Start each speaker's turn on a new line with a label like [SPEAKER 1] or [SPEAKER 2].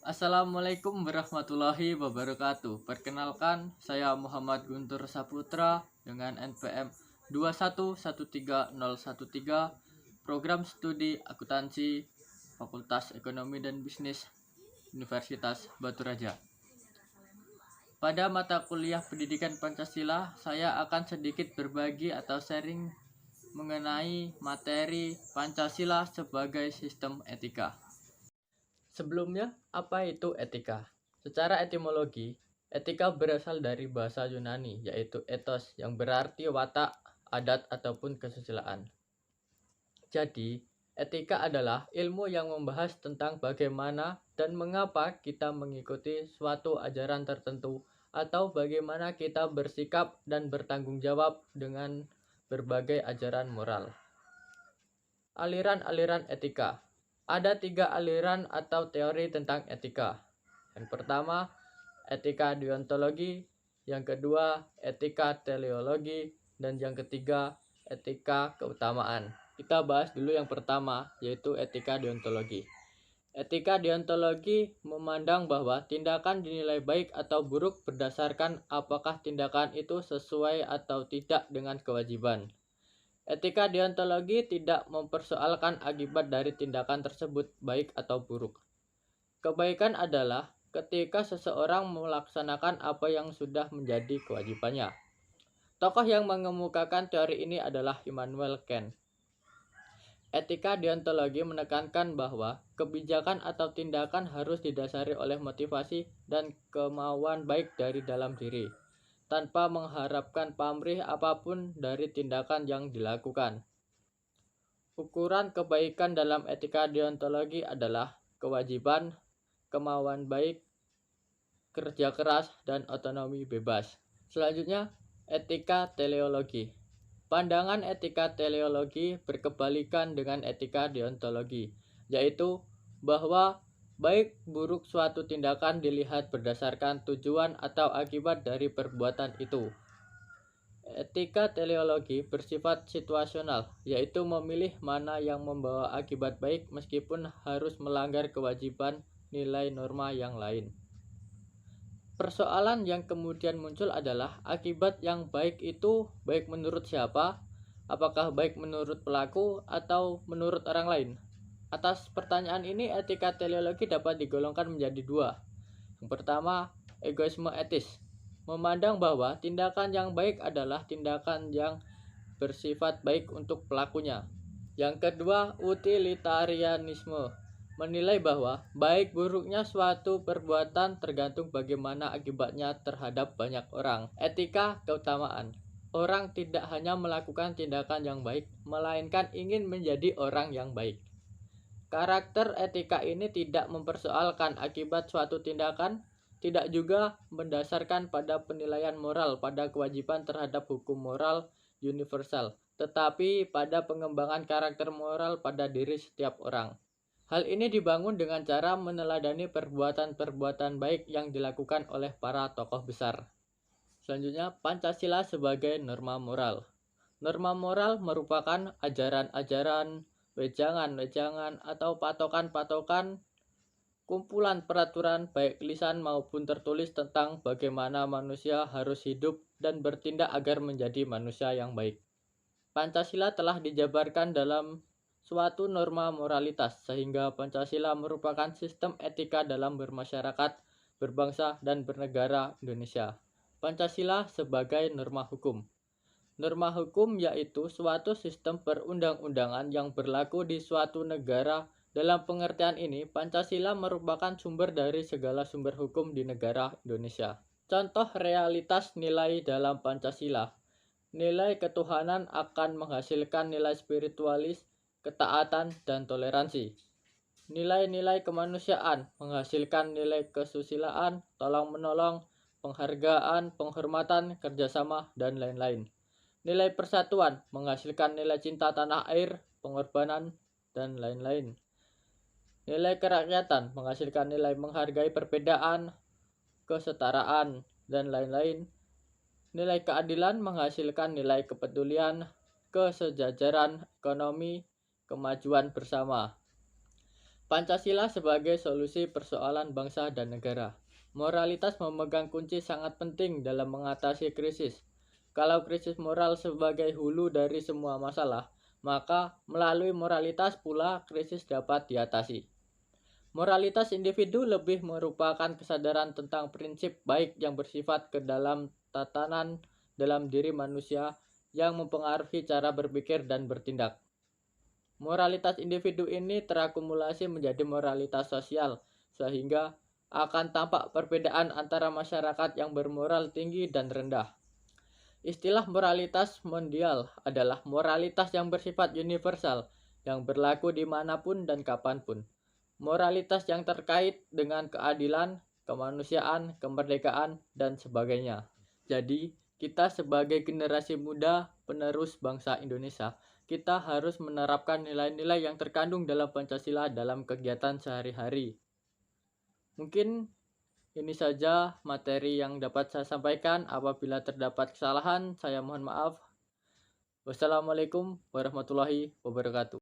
[SPEAKER 1] Assalamualaikum warahmatullahi wabarakatuh. Perkenalkan, saya Muhammad Guntur Saputra dengan NPM 2113013, Program Studi Akuntansi, Fakultas Ekonomi dan Bisnis, Universitas Batu Raja. Pada mata kuliah Pendidikan Pancasila, saya akan sedikit berbagi atau sharing mengenai materi Pancasila sebagai sistem etika. Sebelumnya, apa itu etika? Secara etimologi, etika berasal dari bahasa Yunani, yaitu ethos, yang berarti watak, adat, ataupun kesusilaan. Jadi, etika adalah ilmu yang membahas tentang bagaimana dan mengapa kita mengikuti suatu ajaran tertentu atau bagaimana kita bersikap dan bertanggung jawab dengan berbagai ajaran moral. Aliran-aliran etika. Ada 3 aliran atau teori tentang etika. Yang pertama, etika deontologi, yang kedua, etika teleologi, dan yang ketiga, etika keutamaan. Kita bahas dulu yang pertama, yaitu etika deontologi. Etika deontologi memandang bahwa tindakan dinilai baik atau buruk berdasarkan apakah tindakan itu sesuai atau tidak dengan kewajiban. Etika deontologi tidak mempersoalkan akibat dari tindakan tersebut baik atau buruk. Kebaikan adalah ketika seseorang melaksanakan apa yang sudah menjadi kewajibannya. Tokoh yang mengemukakan teori ini adalah Immanuel Kant. Etika deontologi menekankan bahwa kebijakan atau tindakan harus didasari oleh motivasi dan kemauan baik dari dalam diri, tanpa mengharapkan pamrih apapun dari tindakan yang dilakukan. Ukuran kebaikan dalam etika deontologi adalah kewajiban, kemauan baik, kerja keras, dan otonomi bebas. Selanjutnya, etika teleologi. Pandangan etika teleologi berkebalikan dengan etika deontologi, yaitu bahwa baik buruk suatu tindakan dilihat berdasarkan tujuan atau akibat dari perbuatan itu. Etika teleologi bersifat situasional, yaitu memilih mana yang membawa akibat baik meskipun harus melanggar kewajiban nilai norma yang lain. Persoalan yang kemudian muncul adalah akibat yang baik itu baik menurut siapa? Apakah baik menurut pelaku atau menurut orang lain? Atas pertanyaan ini, etika teleologi dapat digolongkan menjadi 2. Yang pertama, egoisme etis. Memandang bahwa tindakan yang baik adalah tindakan yang bersifat baik untuk pelakunya. Yang kedua, utilitarianisme. Menilai bahwa baik buruknya suatu perbuatan tergantung bagaimana akibatnya terhadap banyak orang. Etika keutamaan. Orang tidak hanya melakukan tindakan yang baik, melainkan ingin menjadi orang yang baik. Karakter etika ini tidak mempersoalkan akibat suatu tindakan, tidak juga mendasarkan pada penilaian moral pada kewajiban terhadap hukum moral universal, tetapi pada pengembangan karakter moral pada diri setiap orang. Hal ini dibangun dengan cara meneladani perbuatan-perbuatan baik yang dilakukan oleh para tokoh besar. Selanjutnya, Pancasila sebagai norma moral. Norma moral merupakan ajaran-ajaran, wejangan-wejangan, atau patokan-patokan, kumpulan peraturan baik lisan maupun tertulis tentang bagaimana manusia harus hidup dan bertindak agar menjadi manusia yang baik. Pancasila telah dijabarkan dalam suatu norma moralitas, sehingga Pancasila merupakan sistem etika dalam bermasyarakat, berbangsa, dan bernegara Indonesia. Pancasila sebagai norma hukum. Norma hukum yaitu suatu sistem perundang-undangan yang berlaku di suatu negara. Dalam pengertian ini, Pancasila merupakan sumber dari segala sumber hukum di negara Indonesia. Contoh realitas nilai dalam Pancasila. Nilai ketuhanan akan menghasilkan nilai spiritualis, ketaatan, dan toleransi. Nilai-nilai kemanusiaan menghasilkan nilai kesusilaan, tolong-menolong, penghargaan, penghormatan, kerjasama, dan lain-lain. Nilai persatuan menghasilkan nilai cinta tanah air, pengorbanan, dan lain-lain. Nilai kerakyatan menghasilkan nilai menghargai perbedaan, kesetaraan, dan lain-lain. Nilai keadilan menghasilkan nilai kepedulian, kesejajaran ekonomi, kemajuan bersama. Pancasila sebagai solusi persoalan bangsa dan negara. Moralitas memegang kunci sangat penting dalam mengatasi krisis. Kalau krisis moral sebagai hulu dari semua masalah, maka melalui moralitas pula krisis dapat diatasi. Moralitas individu lebih merupakan kesadaran tentang prinsip baik yang bersifat ke dalam tatanan dalam diri manusia yang mempengaruhi cara berpikir dan bertindak. Moralitas individu ini terakumulasi menjadi moralitas sosial, sehingga akan tampak perbedaan antara masyarakat yang bermoral tinggi dan rendah. Istilah moralitas mondial adalah moralitas yang bersifat universal, yang berlaku dimanapun dan kapanpun. Moralitas yang terkait dengan keadilan, kemanusiaan, kemerdekaan, dan sebagainya. Jadi, kita sebagai generasi muda penerus bangsa Indonesia, kita harus menerapkan nilai-nilai yang terkandung dalam Pancasila dalam kegiatan sehari-hari. Mungkin ini saja materi yang dapat saya sampaikan. Apabila terdapat kesalahan, saya mohon maaf. Wassalamualaikum warahmatullahi wabarakatuh.